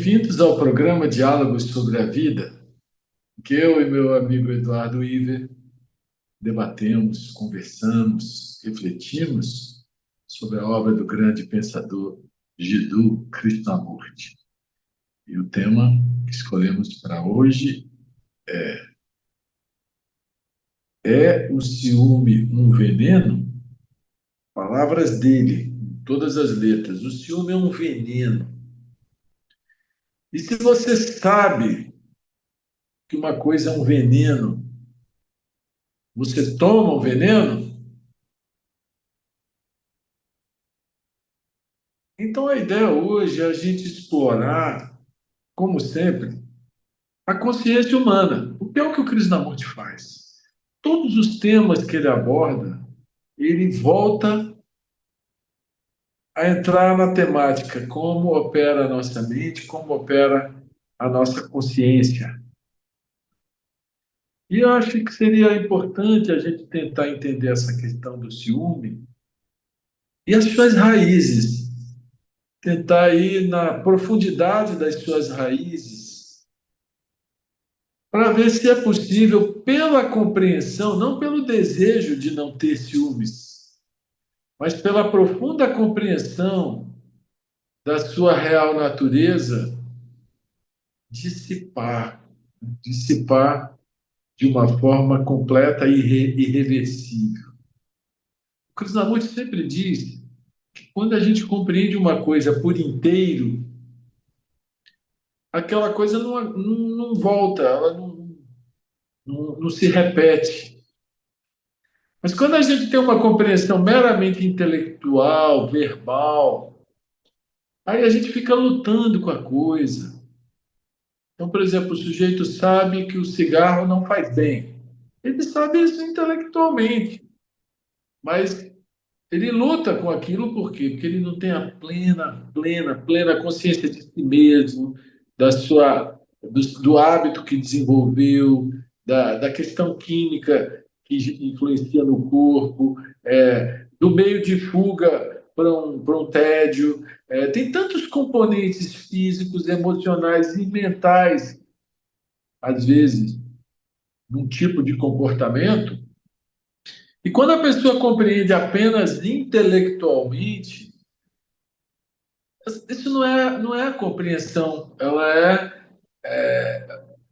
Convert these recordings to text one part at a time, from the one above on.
Bem-vindos ao programa Diálogos sobre a Vida, que eu e meu amigo Eduardo Iver debatemos, conversamos, refletimos sobre a obra do grande pensador Jiddu Krishnamurti. E o tema que escolhemos para hoje é o ciúme um veneno? Palavras dele, em todas as letras. O ciúme é um veneno. E se você sabe que uma coisa é um veneno, você toma o veneno? Então, a ideia hoje é a gente explorar, como sempre, a consciência humana. O que é o que o Krishnamurti faz? Todos os temas que ele aborda, ele volta a entrar na temática, como opera a nossa mente, como opera a nossa consciência. E eu acho que seria importante a gente tentar entender essa questão do ciúme e as suas raízes, tentar ir na profundidade das suas raízes para ver se é possível, pela compreensão, não pelo desejo de não ter ciúmes, mas pela profunda compreensão da sua real natureza, dissipar, dissipar de uma forma completa e irreversível. O Krishnamurti sempre diz que quando a gente compreende uma coisa por inteiro, aquela coisa não volta, ela não se repete. Mas quando a gente tem uma compreensão meramente intelectual, verbal, aí a gente fica lutando com a coisa. Então, por exemplo, o sujeito sabe que o cigarro não faz bem. Ele sabe isso intelectualmente, mas ele luta com aquilo por quê? Porque ele não tem a plena consciência de si mesmo, do hábito que desenvolveu, da questão química que influencia no corpo, do meio de fuga para um tédio. Tem tantos componentes físicos, emocionais e mentais, às vezes, num tipo de comportamento. E quando a pessoa compreende apenas intelectualmente, isso não é a compreensão, ela é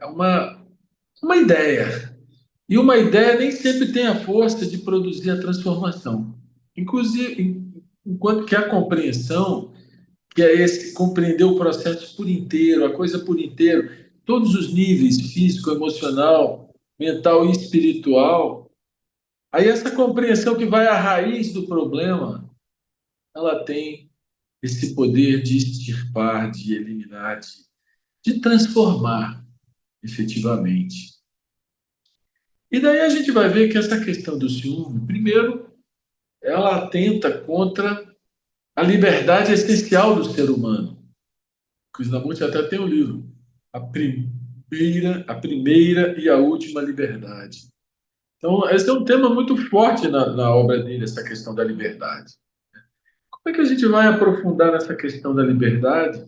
uma ideia. E uma ideia nem sempre tem a força de produzir a transformação. Inclusive, enquanto que a compreensão, que é esse compreender o processo por inteiro, a coisa por inteiro, todos os níveis, físico, emocional, mental e espiritual, aí essa compreensão que vai à raiz do problema, ela tem esse poder de extirpar, de eliminar, de transformar efetivamente. E daí a gente vai ver que essa questão do ciúme, primeiro, ela atenta contra a liberdade essencial do ser humano. O Krishnamurti até tem um livro, a primeira e a última liberdade. Então, esse é um tema muito forte na obra dele, essa questão da liberdade. Como é que a gente vai aprofundar nessa questão da liberdade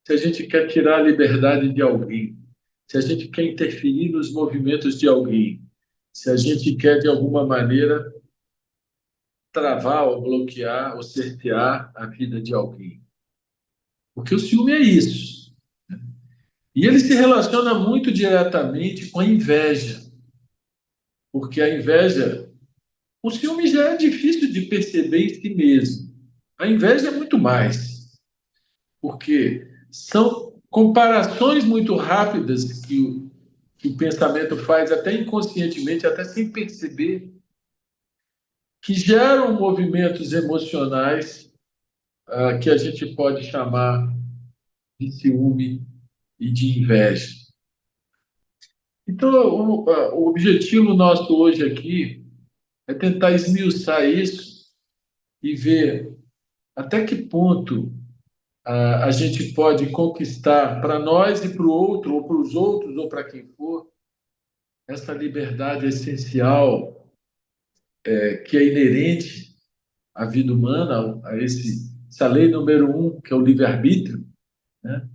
se a gente quer tirar a liberdade de alguém, se a gente quer interferir nos movimentos de alguém, se a gente quer, de alguma maneira, travar ou bloquear ou cercear a vida de alguém? Porque o ciúme é isso. E ele se relaciona muito diretamente com a inveja, porque a inveja, o ciúme já é difícil de perceber em si mesmo. A inveja é muito mais, porque são comparações muito rápidas que o pensamento faz, até inconscientemente, até sem perceber, que geram movimentos emocionais que a gente pode chamar de ciúme e de inveja. Então, o objetivo nosso hoje aqui é tentar esmiuçar isso e ver até que ponto a gente pode conquistar para nós e para o outro, ou para os outros, ou para quem for, essa liberdade essencial que é inerente à vida humana, essa lei número um, que é o livre-arbítrio, né?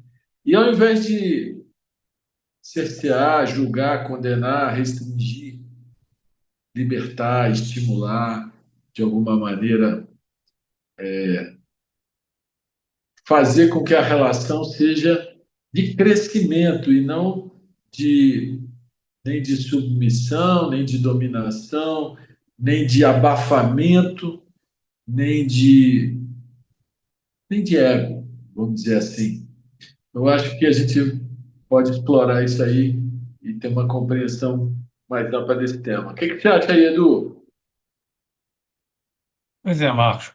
E ao invés de cercear, julgar, condenar, restringir, libertar, estimular, de alguma maneira, fazer com que a relação seja de crescimento e não de nem de submissão, nem de dominação, nem de abafamento, nem de nem de ego, vamos dizer assim. Eu acho que a gente pode explorar isso aí e ter uma compreensão mais ampla desse tema. O que que você acha aí, Edu? Pois é, Marcos.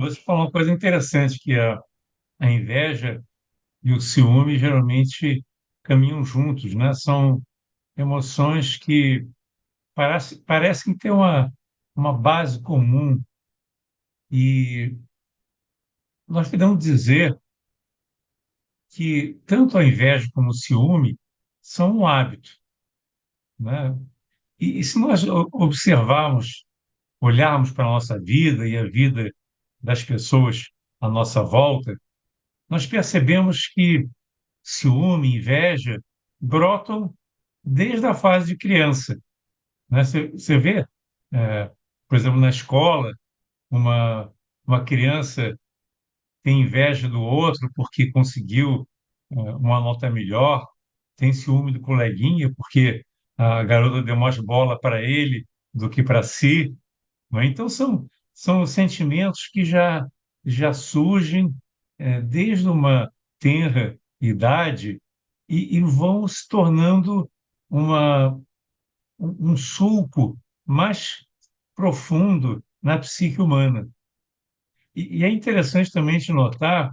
Você falou uma coisa interessante, que a inveja e o ciúme geralmente caminham juntos, né? São emoções que parecem ter uma base comum e nós podemos dizer que tanto a inveja como o ciúme são um hábito, né? E se nós observarmos, olharmos para a nossa vida e a vida das pessoas à nossa volta, nós percebemos que ciúme, inveja brotam desde a fase de criança, né? Você vê, é, por exemplo, na escola, uma, uma criança tem inveja do outro porque conseguiu, uma nota melhor, tem ciúme do coleguinha porque a garota deu mais bola para ele do que para si, não é? Então, são sentimentos que já surgem, desde uma tenra idade e vão se tornando uma, um sulco mais profundo na psique humana. E é interessante também de notar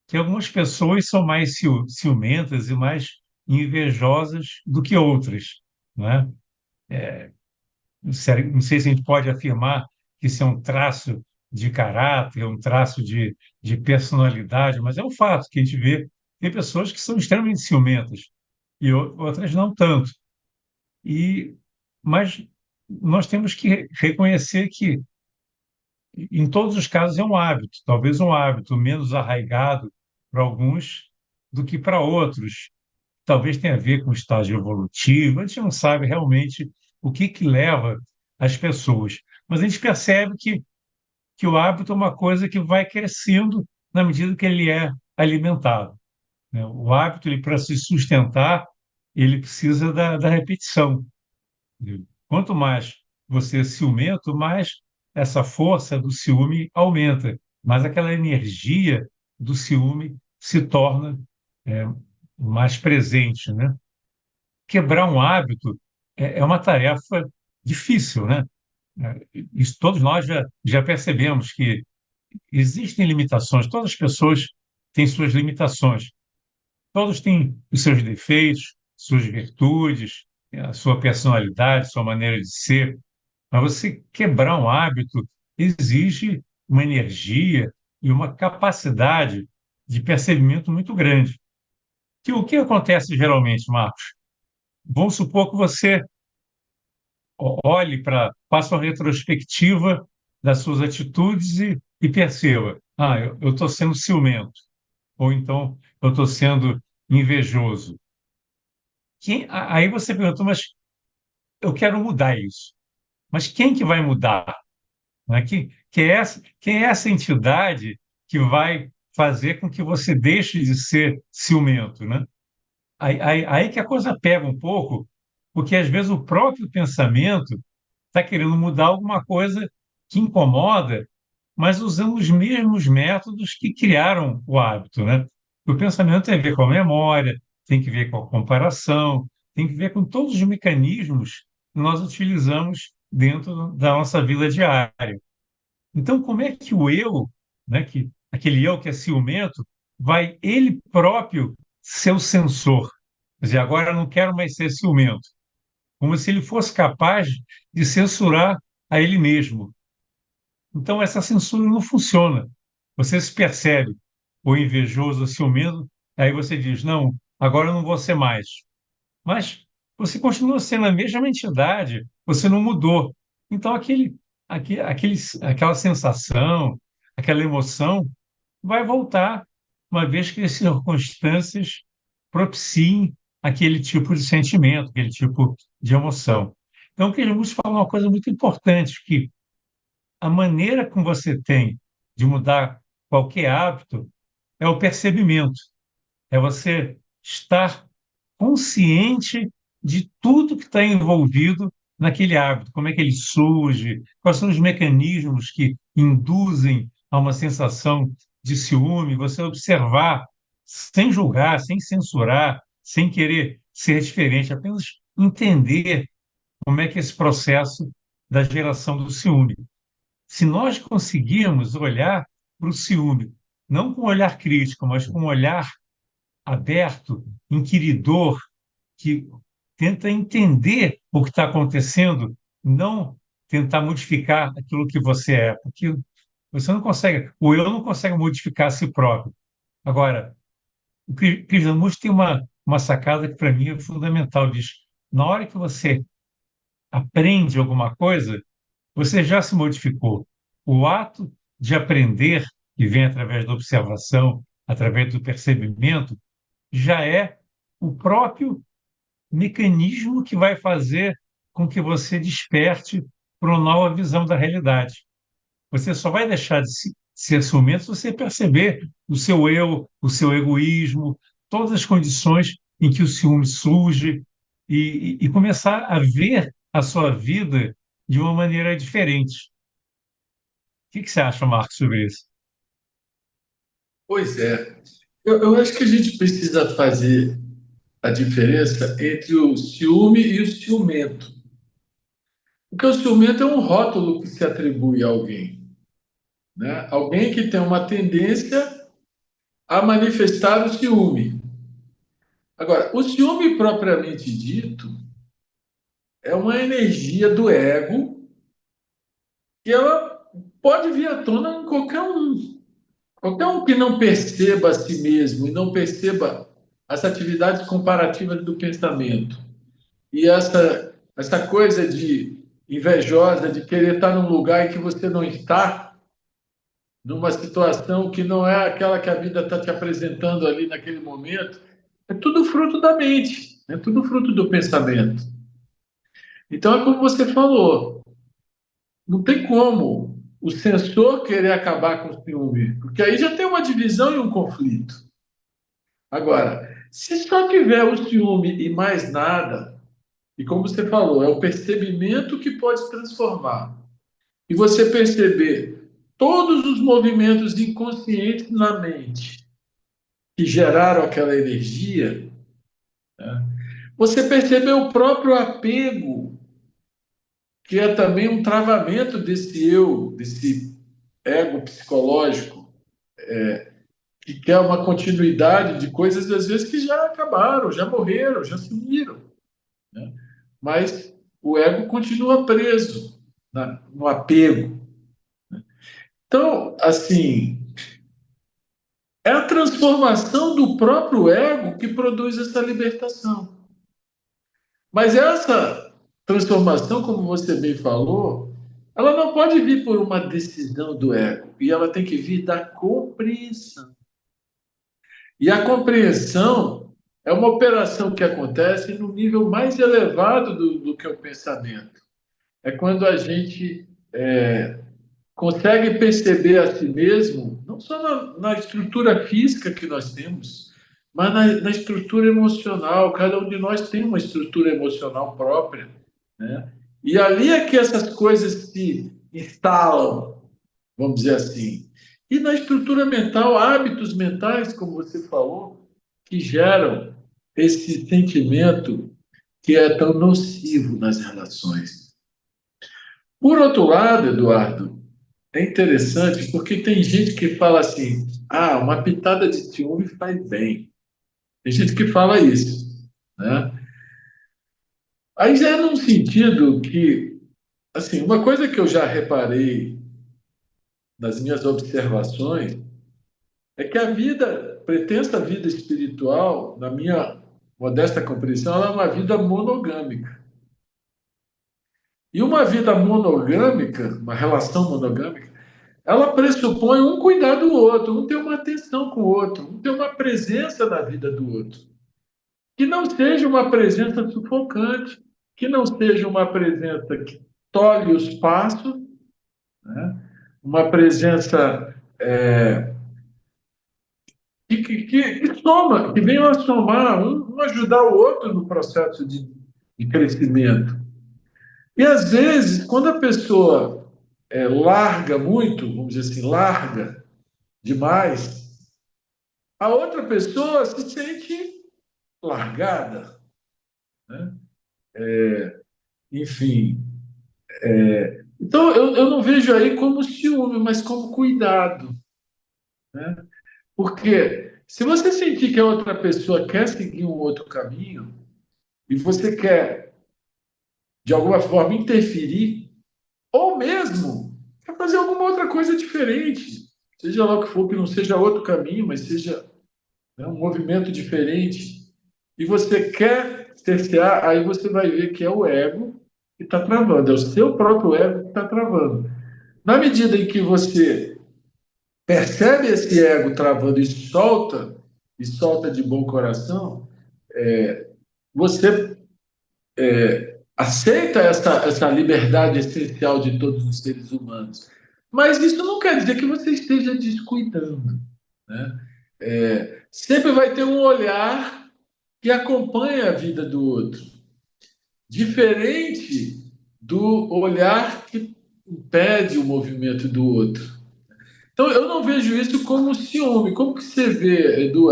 que algumas pessoas são mais ciumentas e mais invejosas do que outras, né? Não sei se a gente pode afirmar que isso é um traço de caráter, um traço de personalidade, mas é um fato que a gente vê. Tem pessoas que são extremamente ciumentas e outras não tanto. E, mas nós temos que reconhecer que, em todos os casos, é um hábito, talvez um hábito menos arraigado para alguns do que para outros. Talvez tenha a ver com o estágio evolutivo, a gente não sabe realmente o que leva as pessoas. Mas a gente percebe que o hábito é uma coisa que vai crescendo na medida que ele é alimentado, né? O hábito, ele, para se sustentar, ele precisa da repetição. Quanto mais você é ciumento, mais essa força do ciúme aumenta, mais aquela energia do ciúme se torna, é, mais presente, né? Quebrar um hábito é uma tarefa difícil, né? Isso todos nós já percebemos que existem limitações, todas as pessoas têm suas limitações, todos têm os seus defeitos, suas virtudes, a sua personalidade, sua maneira de ser, mas você quebrar um hábito exige uma energia e uma capacidade de percebimento muito grande. Que o que acontece geralmente, Marcos? Vamos supor que você olhe para, faça uma retrospectiva das suas atitudes e perceba, eu estou sendo ciumento, ou então eu estou sendo invejoso. Aí você pergunta, mas eu quero mudar isso. Mas quem que vai mudar? Né? Quem é essa entidade que vai fazer com que você deixe de ser ciumento, né? Aí que a coisa pega um pouco, porque às vezes o próprio pensamento está querendo mudar alguma coisa que incomoda, mas usando os mesmos métodos que criaram o hábito, né? O pensamento tem a ver com a memória, tem que ver com a comparação, tem que ver com todos os mecanismos que nós utilizamos dentro da nossa vida diária. Então, como é que o eu, né, aquele eu que é ciumento, vai ele próprio ser o censor? Quer dizer, agora eu não quero mais ser ciumento, como se ele fosse capaz de censurar a ele mesmo. Então, essa censura não funciona. Você se percebe o invejoso, o ciumento, aí você diz: não, agora eu não vou ser mais. Mas você continua sendo a mesma entidade, você não mudou. Então, aquela sensação, aquela emoção vai voltar, uma vez que as circunstâncias propiciem aquele tipo de sentimento, aquele tipo de emoção. Então, queremos falar uma coisa muito importante, que a maneira como você tem de mudar qualquer hábito é o percebimento, é você estar consciente de tudo que está envolvido naquele hábito, como é que ele surge, quais são os mecanismos que induzem a uma sensação de ciúme, você observar sem julgar, sem censurar, sem querer ser diferente, apenas entender como é que é esse processo da geração do ciúme. Se nós conseguirmos olhar para o ciúme, não com um olhar crítico, mas com um olhar aberto, inquiridor, que tenta entender o que está acontecendo, não tentar modificar aquilo que você é, porque você não consegue, o eu não consegue modificar a si próprio. Agora, o Krishnamurti tem uma sacada que para mim é fundamental, diz, na hora que você aprende alguma coisa, você já se modificou. O ato de aprender, que vem através da observação, através do percebimento, já é o próprio mecanismo que vai fazer com que você desperte para uma nova visão da realidade. Você só vai deixar de ser ciumento se você perceber o seu eu, o seu egoísmo, todas as condições em que o ciúme surge e começar a ver a sua vida de uma maneira diferente. O que você acha, Marcos, sobre isso? Pois é. Eu acho que a gente precisa fazer a diferença entre o ciúme e o ciumento. Porque o ciumento é um rótulo que se atribui a alguém, né? Alguém que tem uma tendência a manifestar o ciúme. Agora, o ciúme propriamente dito é uma energia do ego que ela pode vir à tona em qualquer um. Qualquer um que não perceba a si mesmo e não perceba as atividades comparativas do pensamento e essa coisa de invejosa de querer estar num lugar em que você não está, numa situação que não é aquela que a vida está te apresentando ali naquele momento, é tudo fruto da mente, é tudo fruto do pensamento. Então é como você falou, não tem como o censor querer acabar com o ciúme, porque aí já tem uma divisão e um conflito. Agora, se só tiver o ciúme e mais nada, e como você falou, é o percebimento que pode transformar. E você perceber todos os movimentos inconscientes na mente que geraram aquela energia, né? Você perceber o próprio apego, que é também um travamento desse eu, desse ego psicológico, que quer uma continuidade de coisas, às vezes, que já acabaram, já morreram, já sumiram, né? Mas o ego continua preso no apego. Então, assim, é a transformação do próprio ego que produz essa libertação. Mas essa transformação, como você bem falou, ela não pode vir por uma decisão do ego, e ela tem que vir da compreensão. E a compreensão é uma operação que acontece no nível mais elevado do que o pensamento. É quando a gente consegue perceber a si mesmo, não só na estrutura física que nós temos, mas na estrutura emocional. Cada um de nós tem uma estrutura emocional própria, né? E ali é que essas coisas se instalam, vamos dizer assim. E na estrutura mental, hábitos mentais, como você falou, que geram esse sentimento que é tão nocivo nas relações. Por outro lado, Eduardo, é interessante porque tem gente que fala assim: ah, uma pitada de ciúme faz bem. Tem gente que fala isso, né? Aí já é num sentido que, assim, uma coisa que eu já reparei nas minhas observações é que a vida, pretensa vida espiritual, na minha modesta compreensão, ela é uma vida monogâmica. E uma vida monogâmica, uma relação monogâmica, ela pressupõe um cuidar do outro, um ter uma atenção com o outro, um ter uma presença na vida do outro. que não seja uma presença sufocante, que não seja uma presença que tolhe o espaço, né? Uma presença que soma, que venha a somar, um ajudar o outro no processo de crescimento. E às vezes, quando a pessoa larga muito, vamos dizer assim, larga demais, a outra pessoa se sente largada, né? Enfim. Então, eu não vejo aí como ciúme, mas como cuidado, né? Porque se você sentir que a outra pessoa quer seguir um outro caminho e você quer, de alguma forma, interferir, ou mesmo quer fazer alguma outra coisa diferente, seja lá o que for, que não seja outro caminho, mas seja, né, um movimento diferente, e você quer cercear, aí você vai ver que é o ego que está travando, é o seu próprio ego que está travando. Na medida em que você percebe esse ego travando e solta de bom coração, você aceita essa liberdade essencial de todos os seres humanos. Mas isso não quer dizer que você esteja descuidando, né? Sempre vai ter um olhar que acompanha a vida do outro, diferente do olhar que impede o movimento do outro. Então, eu não vejo isso como ciúme. Como que você vê, Edu,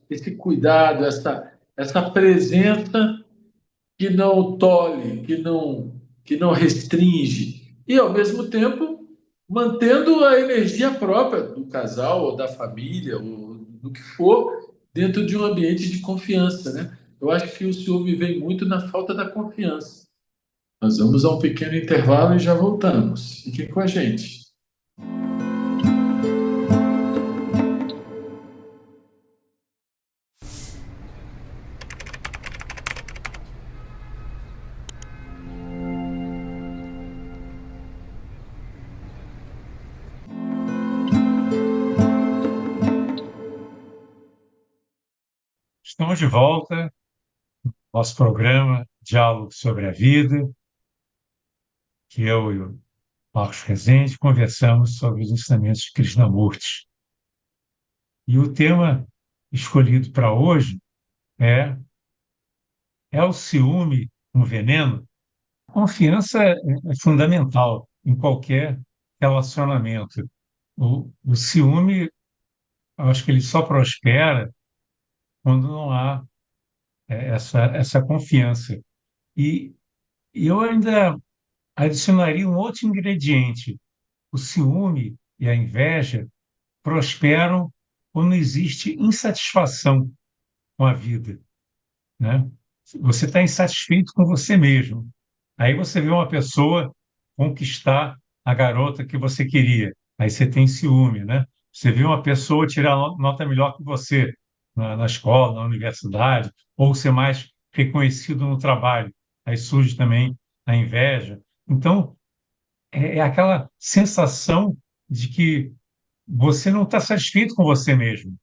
esse cuidado, essa presença que não tolhe, que não restringe, e, ao mesmo tempo, mantendo a energia própria do casal, ou da família, ou do que for, dentro de um ambiente de confiança, né? Eu acho que o ciúme vem muito na falta da confiança. Nós vamos a um pequeno intervalo e já voltamos. Fiquem com a gente. Estamos de volta, nosso programa Diálogo sobre a Vida, que eu e o Marcos Rezende conversamos sobre os ensinamentos de Krishnamurti. E o tema escolhido para hoje é: é o ciúme um veneno? Confiança é fundamental em qualquer relacionamento. O ciúme, eu acho que ele só prospera quando não há essa confiança. E, e eu ainda adicionaria um outro ingrediente. O ciúme e a inveja prosperam quando existe insatisfação com a vida, né? Você está insatisfeito com você mesmo. Aí você vê uma pessoa conquistar a garota que você queria. Aí você tem ciúme, né? Você vê uma pessoa tirar nota melhor que você na escola, na universidade, ou ser mais reconhecido no trabalho. Aí surge também a inveja. Então, é aquela sensação de que você não está satisfeito com você mesmo.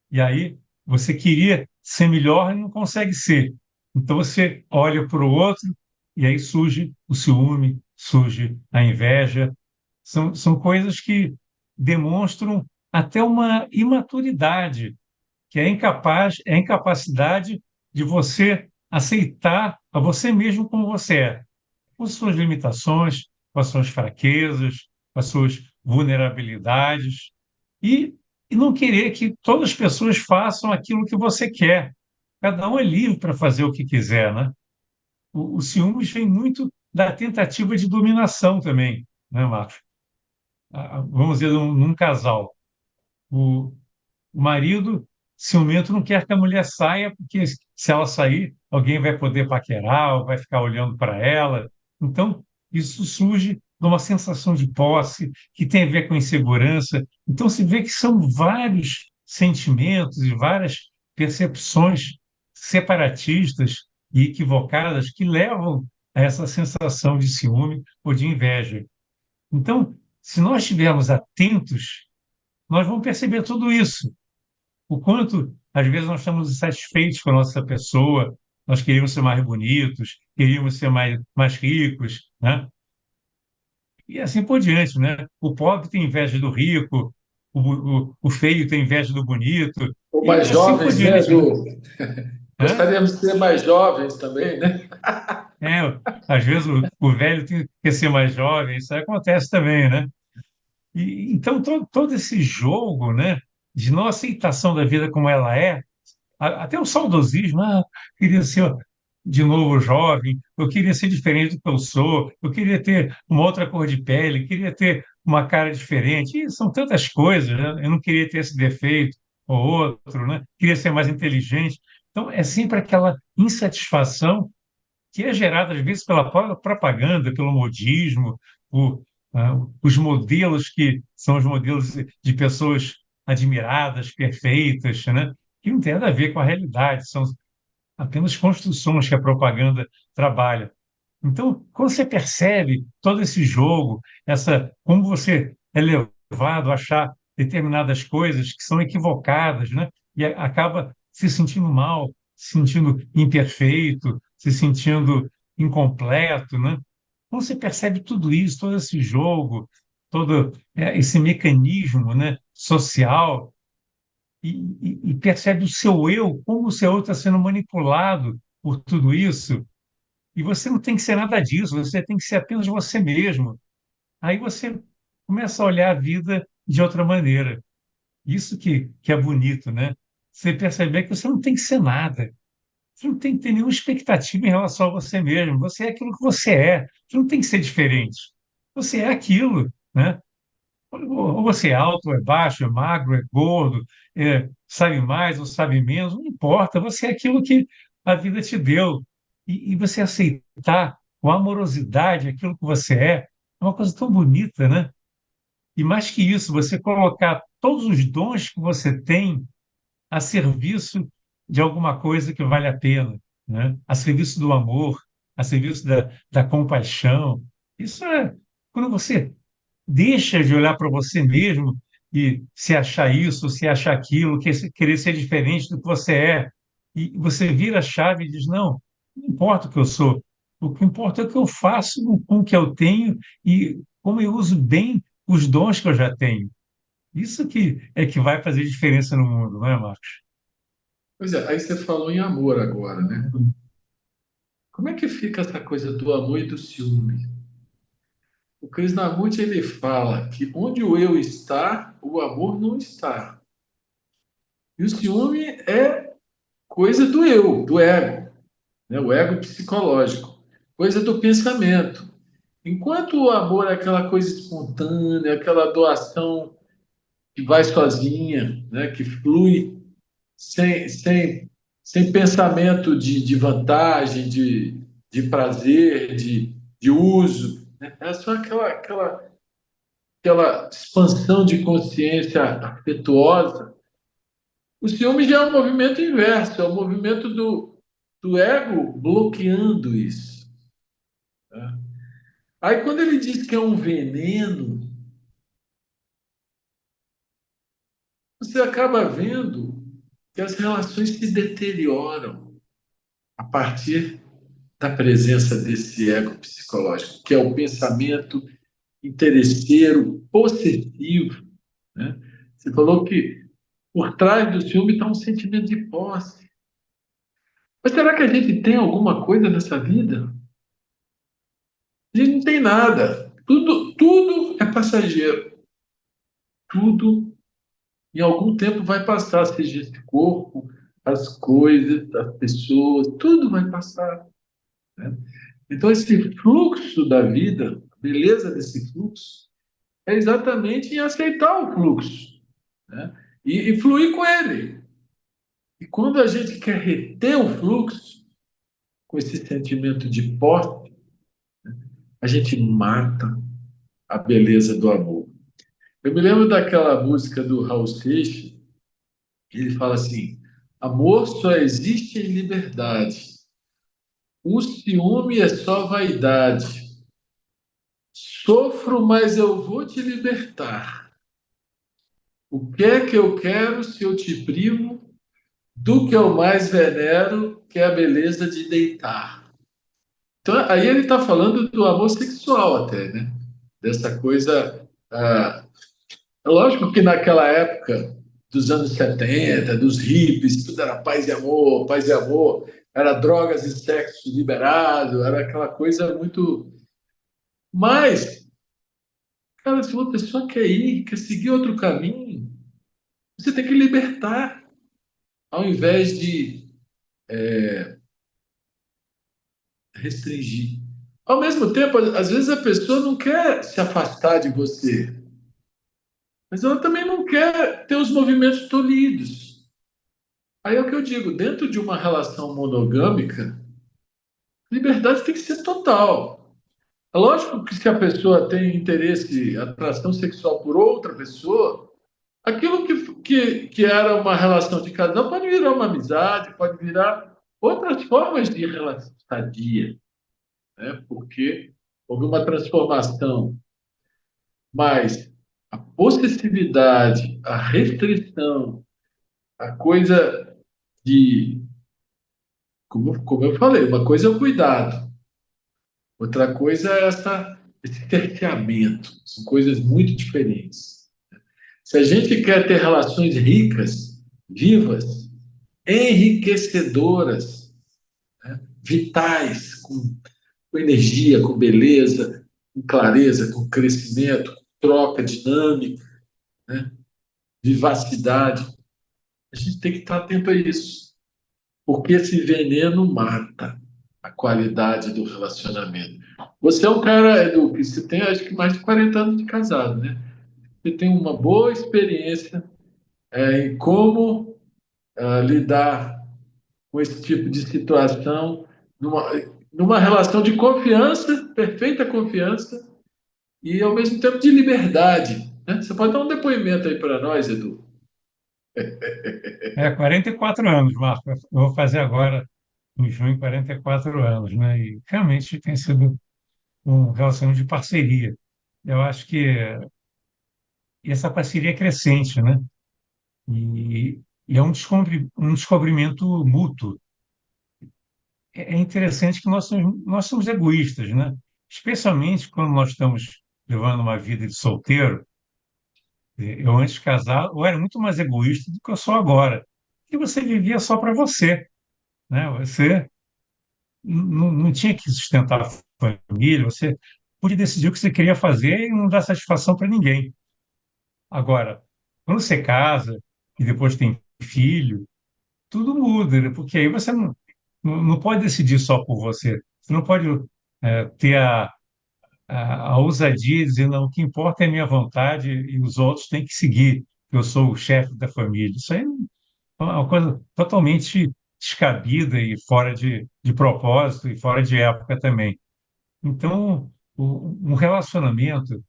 E aí você queria ser melhor e não consegue ser. Então você olha para o outro e aí surge o ciúme, surge a inveja. São coisas que demonstram até uma imaturidade, que é a incapacidade de você aceitar a você mesmo como você é, com suas limitações, com as suas fraquezas, com as suas vulnerabilidades, e, e não querer que todas as pessoas façam aquilo que você quer. Cada um é livre para fazer o que quiser, né? O ciúmes vem muito da tentativa de dominação também, né, Marcos? Vamos dizer, num casal. O, o marido ciumento não quer que a mulher saia, porque se ela sair, alguém vai poder paquerar, ou vai ficar olhando para ela. Então, isso surge de uma sensação de posse que tem a ver com insegurança. Então, se vê que são vários sentimentos e várias percepções separatistas e equivocadas que levam a essa sensação de ciúme ou de inveja. Então, se nós estivermos atentos, nós vamos perceber tudo isso, o quanto Às vezes nós estamos insatisfeitos com a nossa pessoa, nós queríamos ser mais bonitos, queríamos ser mais ricos, né? E assim por diante, né? O pobre tem inveja do rico, o feio tem inveja do bonito, Ou e mais assim por jovens, né, diante, né? Edu? Hã? Gostaríamos de ser mais jovens também, né? É, às vezes o velho tem que ser mais jovem, isso acontece também, né? E, então, todo esse jogo, né, de não aceitação da vida como ela é, até o saudosismo, queria ser de novo jovem, eu queria ser diferente do que eu sou, eu queria ter uma outra cor de pele, queria ter uma cara diferente, e são tantas coisas, né? Eu não queria ter esse defeito ou outro, né? Queria ser mais inteligente. Então, é sempre aquela insatisfação que é gerada, às vezes, pela própria propaganda, pelo modismo, por os modelos que são os modelos de pessoas admiradas, perfeitas, né? Que não tem nada a ver com a realidade, são apenas construções que a propaganda trabalha. Então, quando você percebe todo esse jogo, como você é levado a achar determinadas coisas que são equivocadas, né? E acaba se sentindo mal, se sentindo imperfeito, se sentindo incompleto, né? Quando você percebe tudo isso, todo esse jogo, todo esse mecanismo, né, social, e percebe o seu eu, como o seu eu está sendo manipulado por tudo isso, e você não tem que ser nada disso, você tem que ser apenas você mesmo. Aí você começa a olhar a vida de outra maneira. Isso que é bonito, né? Você perceber que você não tem que ser nada. Você não tem que ter nenhuma expectativa em relação a você mesmo. Você é aquilo que você é. Você não tem que ser diferente. Você é aquilo, né? Ou você é alto, ou é baixo, é magro, é gordo, sabe mais ou sabe menos, não importa. Você é aquilo que a vida te deu. E você aceitar com amorosidade aquilo que você é uma coisa tão bonita, né? E mais que isso, você colocar todos os dons que você tem a serviço de alguma coisa que vale a pena, né? A serviço do amor, a serviço da compaixão. Isso é quando você deixa de olhar para você mesmo e se achar isso, se achar aquilo, querer ser diferente do que você é. E você vira a chave e diz: não, não importa o que eu sou, o que importa é o que eu faço com o que eu tenho e como eu uso bem os dons que eu já tenho. Isso que vai fazer diferença no mundo, não é, Marcos? Pois é, aí você falou em amor agora, né? Como é que fica essa coisa do amor e do ciúme? O Krishnamurti ele fala que onde o eu está, o amor não está. E o ciúme é coisa do eu, do ego, né? O ego psicológico, coisa do pensamento. Enquanto o amor é aquela coisa espontânea, aquela doação que vai sozinha, né? Que flui sem, sem, sem pensamento de vantagem, de prazer, de uso, né? É só aquela expansão de consciência afetuosa. O ciúme já é um movimento inverso, é o movimento do ego bloqueando isso. Né? Aí, quando ele diz que é um veneno, você acaba vendo que as relações se deterioram a partir da presença desse ego psicológico, que é o pensamento interesseiro, possessivo. Né? Você falou que por trás do ciúme está um sentimento de posse. Mas será que a gente tem alguma coisa nessa vida? A gente não tem nada. Tudo é passageiro. Tudo, em algum tempo, vai passar, seja esse corpo, as coisas, as pessoas, tudo vai passar. Né? Então, esse fluxo da vida, a beleza desse fluxo, é exatamente em aceitar o fluxo, né? E fluir com ele. E quando a gente quer reter o fluxo, com esse sentimento de posse, a gente mata a beleza do amor. Eu me lembro daquela música do Raul Seixas, que ele fala assim: amor só existe em liberdade, o ciúme é só vaidade. Sofro, mas eu vou te libertar. O que é que eu quero se eu te privo? do que eu mais venero, que é a beleza de deitar. Então, aí ele está falando do amor sexual até, né? Dessa coisa. É lógico que naquela época dos anos 70 dos hippies, tudo era paz e amor, era drogas e sexo liberado, era aquela coisa muito. Mas, cara, se uma pessoa quer ir, quer seguir outro caminho, você tem que libertar, ao invés de restringir. Ao mesmo tempo, às vezes a pessoa não quer se afastar de você, mas ela também não quer ter os movimentos tolhidos. Aí é o que eu digo, dentro de uma relação monogâmica, liberdade tem que ser total. É lógico que se a pessoa tem interesse, atração sexual por outra pessoa, aquilo que era uma relação de casal pode virar uma amizade, pode virar outras formas de relação sadia, né? Porque houve uma transformação, mas a possessividade, a restrição, a coisa de, como eu falei, uma coisa é o cuidado, outra coisa é esse cerceamento, são coisas muito diferentes. Se a gente quer ter relações ricas, vivas, enriquecedoras, vitais, com energia, com beleza, com clareza, com crescimento, com troca dinâmica, né? Vivacidade. A gente tem que estar atento a isso, porque esse veneno mata a qualidade do relacionamento. Você é um cara, Edu, que você tem acho que mais de 40 anos de casado, né? Você tem uma boa experiência em como lidar com esse tipo de situação numa relação de confiança, perfeita confiança, e ao mesmo tempo de liberdade. Né? Você pode dar um depoimento aí para nós, Edu? 44 anos, Marco. Eu vou fazer agora, em junho, 44 anos, né? E realmente tem sido um relacionamento de parceria. Eu acho que essa parceria é crescente, né? E é um descobrimento mútuo. É interessante que nós somos egoístas, né? Especialmente quando nós estamos levando uma vida de solteiro. Eu, antes de casar, eu era muito mais egoísta do que eu sou agora. E você vivia só para você, né? Você não tinha que sustentar a família, você podia decidir o que você queria fazer e não dar satisfação para ninguém. Agora, quando você casa e depois tem filho, tudo muda, né? Porque aí você não pode decidir só por você. Você não pode ter a ousadia de dizer, não, o que importa é a minha vontade e os outros têm que seguir, eu sou o chefe da família. Isso aí é uma coisa totalmente descabida e fora de propósito e fora de época também. Então, um relacionamento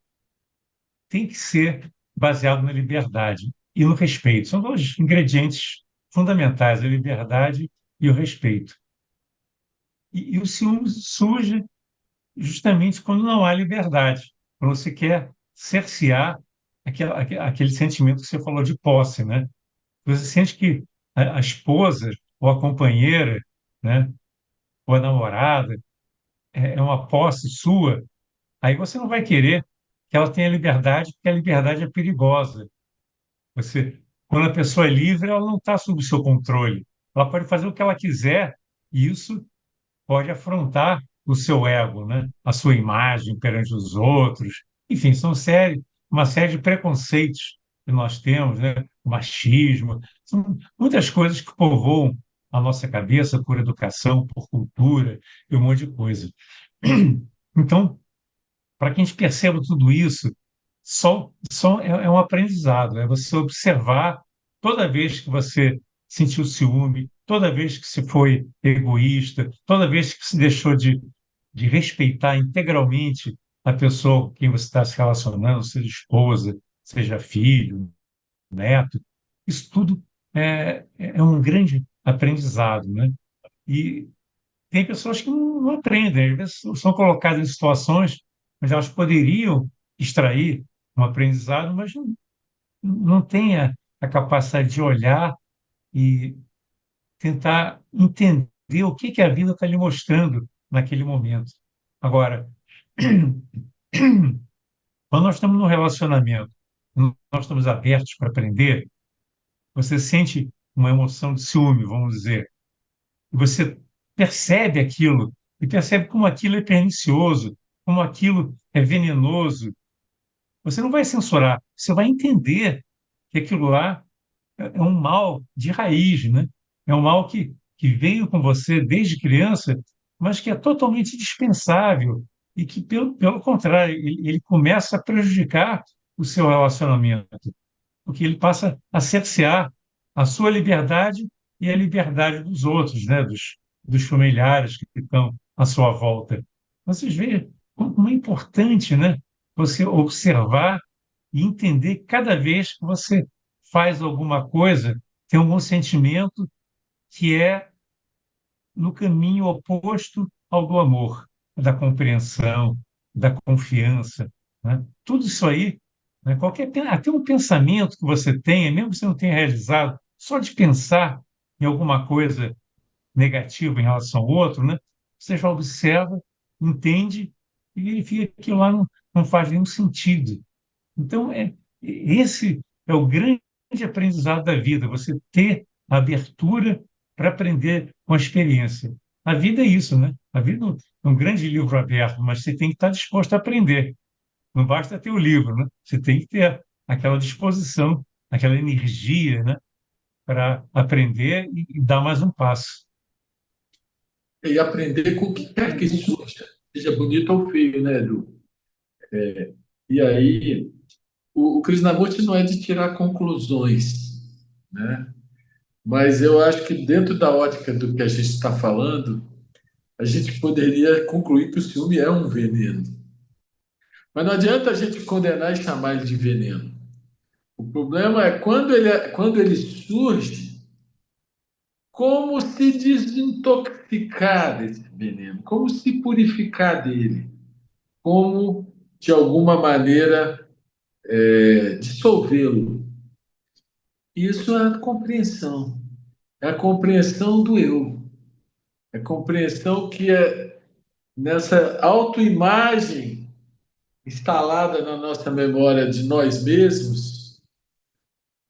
tem que ser baseado na liberdade e no respeito. São dois ingredientes fundamentais, a liberdade e o respeito. E o ciúme surge justamente quando não há liberdade, quando você quer cercear aquele sentimento que você falou de posse, né? Você sente que a esposa ou a companheira, né, ou a namorada é uma posse sua, aí você não vai querer que ela tenha liberdade, porque a liberdade é perigosa. Quando a pessoa é livre, ela não está sob o seu controle. Ela pode fazer o que ela quiser, e isso pode afrontar o seu ego, né? A sua imagem perante os outros. Enfim, uma série de preconceitos que nós temos, né? O machismo, são muitas coisas que povoam a nossa cabeça por educação, por cultura e um monte de coisa. Então, para que a gente perceba tudo isso, só é um aprendizado, é você observar toda vez que você sentiu ciúme, toda vez que se foi egoísta, toda vez que se deixou de respeitar integralmente a pessoa com quem você está se relacionando, seja esposa, seja filho, neto, isso tudo é um grande aprendizado, né? E tem pessoas que não aprendem, às vezes são colocadas em situações onde elas poderiam extrair um aprendizado, mas não têm a capacidade de olhar e tentar entender o que a vida está lhe mostrando naquele momento. Agora, quando nós estamos num relacionamento, nós estamos abertos para aprender, você sente uma emoção de ciúme, vamos dizer, e você percebe aquilo, e percebe como aquilo é pernicioso, como aquilo é venenoso. Você não vai censurar, você vai entender que aquilo lá é um mal de raiz, né? É um mal que veio com você desde criança, mas que é totalmente dispensável e que, pelo contrário, ele começa a prejudicar o seu relacionamento, porque ele passa a cercear a sua liberdade e a liberdade dos outros, né? Dos familiares que estão à sua volta. Vocês veem como é importante, né? Você observar e entender que cada vez que você faz alguma coisa, tem algum sentimento que é no caminho oposto ao do amor, da compreensão, da confiança, né? Tudo isso aí, né? Até um pensamento que você tenha, mesmo que você não tenha realizado, só de pensar em alguma coisa negativa em relação ao outro, né? Você já observa, entende e verifica que aquilo lá não faz nenhum sentido. Então, esse é o grande aprendizado da vida, você ter a abertura para aprender com a experiência. A vida é isso, né? A vida é um grande livro aberto, mas você tem que estar disposto a aprender. Não basta ter o livro, né? Você tem que ter aquela disposição, aquela energia, né? Para aprender e dar mais um passo. E aprender com o que quer que surja, seja bonito ou feio, né, Edu? E aí, o Krishnamurti não é de tirar conclusões, né? Mas eu acho que dentro da ótica do que a gente está falando, a gente poderia concluir que o ciúme é um veneno. Mas não adianta a gente condenar e chamar ele de veneno. O problema é quando ele surge, como se desintoxicar desse veneno, como se purificar dele, como, de alguma maneira, dissolvê-lo. Isso é a compreensão do eu, é a compreensão que é nessa autoimagem instalada na nossa memória de nós mesmos,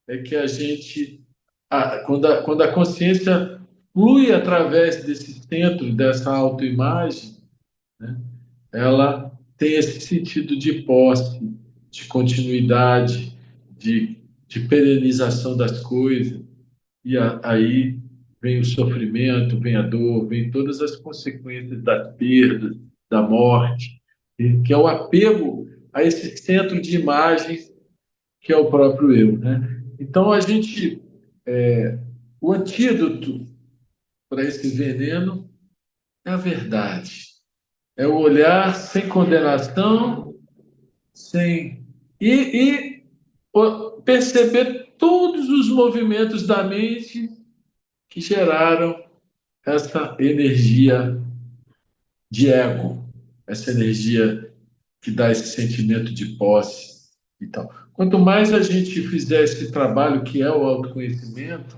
é que a gente, quando a consciência flui através desse centro, dessa autoimagem, né, ela tem esse sentido de posse, de continuidade, de perenização das coisas. E aí vem o sofrimento, vem a dor, vem todas as consequências das perdas, da morte, que é o apego a esse centro de imagens que é o próprio eu, né? Então a gente, o antídoto para esse veneno é a verdade, é o olhar sem condenação, sem perceber todos os movimentos da mente que geraram essa energia de ego, essa energia que dá esse sentimento de posse e tal. Quanto mais a gente fizer esse trabalho que é o autoconhecimento,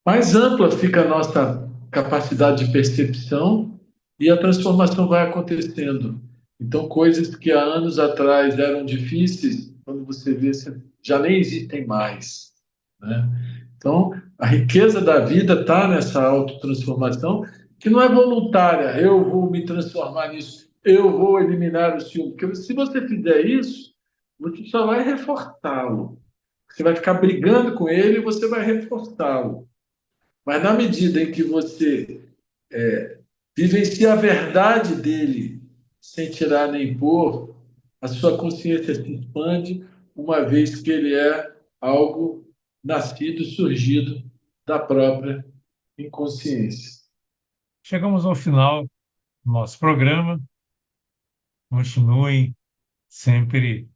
mais ampla fica a nossa capacidade de percepção e a transformação vai acontecendo. Então, coisas que há anos atrás eram difíceis, quando você vê, já nem existem mais, né? Então, a riqueza da vida está nessa autotransformação, que não é voluntária. Eu vou me transformar nisso, eu vou eliminar o ciúme. Porque se você fizer isso, você só vai reforçá-lo. Você vai ficar brigando com ele e você vai reforçá-lo. Mas na medida em que você vivencia a verdade dele, sem tirar nem pôr, a sua consciência se expande, uma vez que ele é algo nascido, surgido da própria inconsciência. Chegamos ao final do nosso programa. Continuem sempre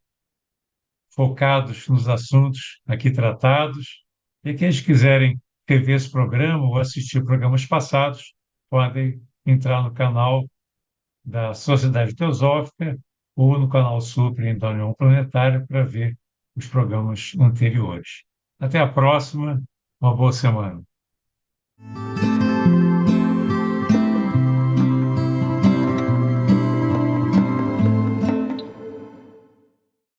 focados nos assuntos aqui tratados. E aqueles que quiserem rever esse programa ou assistir programas passados, podem entrar no canal da Sociedade Teosófica ou no canal Supreme da União Planetária para ver os programas anteriores. Até a próxima, uma boa semana.